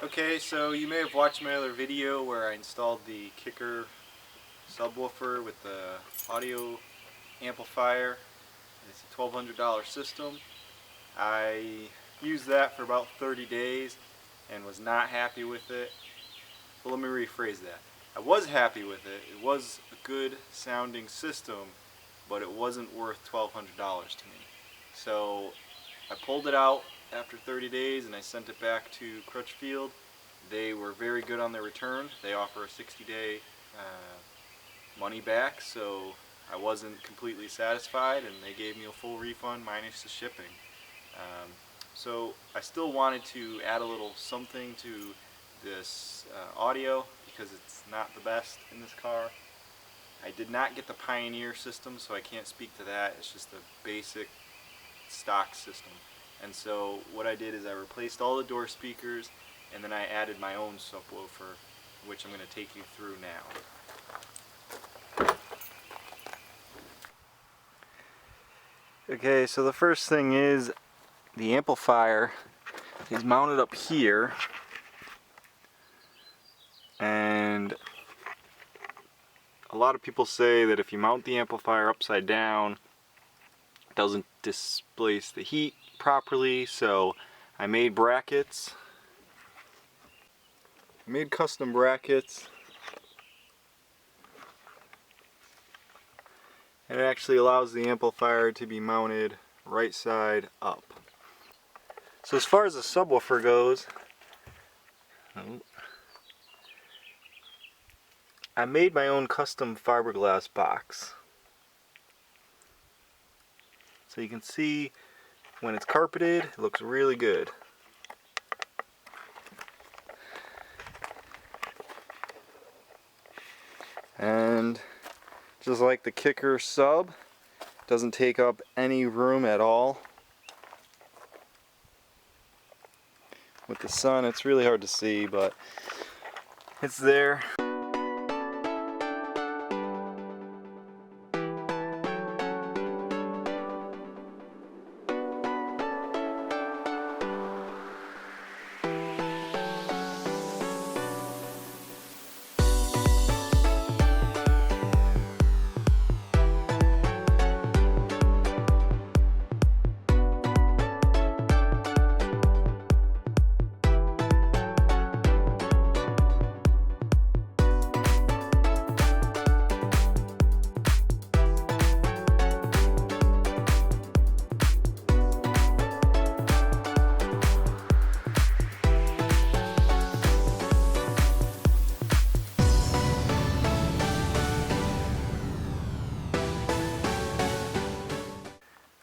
Okay, so you may have watched my other video where I installed the kicker subwoofer with the audio amplifier. It's a $1,200 system. I used that for about 30 days and was not happy with it. But let me rephrase that. I was happy with it. It was a good sounding system, but it wasn't worth $1,200 to me. So I pulled it out after 30 days and I sent it back to Crutchfield. They were very good on their return. They offer a 60-day money back, so I wasn't completely satisfied, and they gave me a full refund minus the shipping. So I still wanted to add a little something to this audio because it's not the best in this car. I did not get the Pioneer system, so I can't speak to that. It's just a basic stock system. And so what I did is I replaced all the door speakers, and then I added my own subwoofer, which I'm going to take you through now. Okay, so the first thing is the amplifier is mounted up here, and a lot of people say that if you mount the amplifier upside down, it doesn't displace the heat properly, so I made brackets. I made custom brackets, and it actually allows the amplifier to be mounted right side up. So as far as the subwoofer goes, I made my own custom fiberglass box. So you can see when it's carpeted, it looks really good. And just like the kicker sub, doesn't take up any room at all. With the sun, it's really hard to see, but it's there.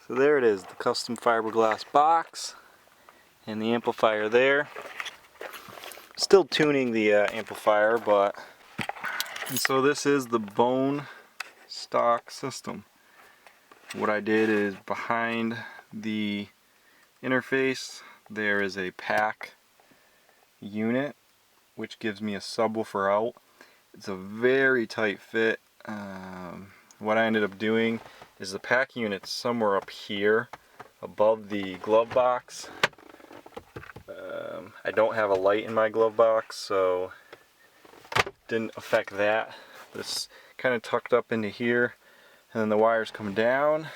So there it is, the custom fiberglass box and the amplifier there. Still tuning the amplifier, but and so this is the bone stock system. What I did is behind the interface there is a pack unit which gives me a subwoofer out. It's a very tight fit. What I ended up doing is the pack unit's somewhere up here above the glove box. I don't have a light in my glove box, so it didn't affect that. But it's kind of tucked up into here, and then the wires come down,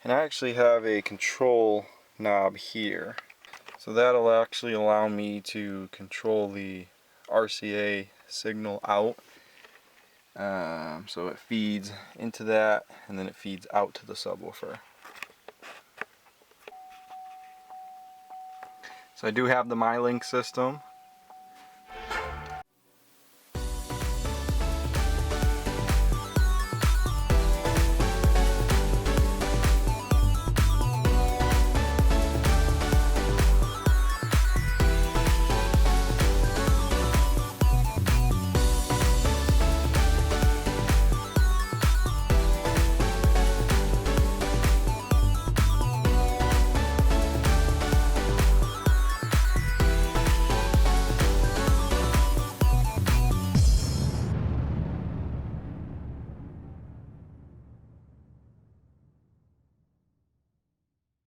and I actually have a control knob here. So that'll actually allow me to control the RCA signal out. So it feeds into that, and then it feeds out to the subwoofer. So I do have the MyLink system,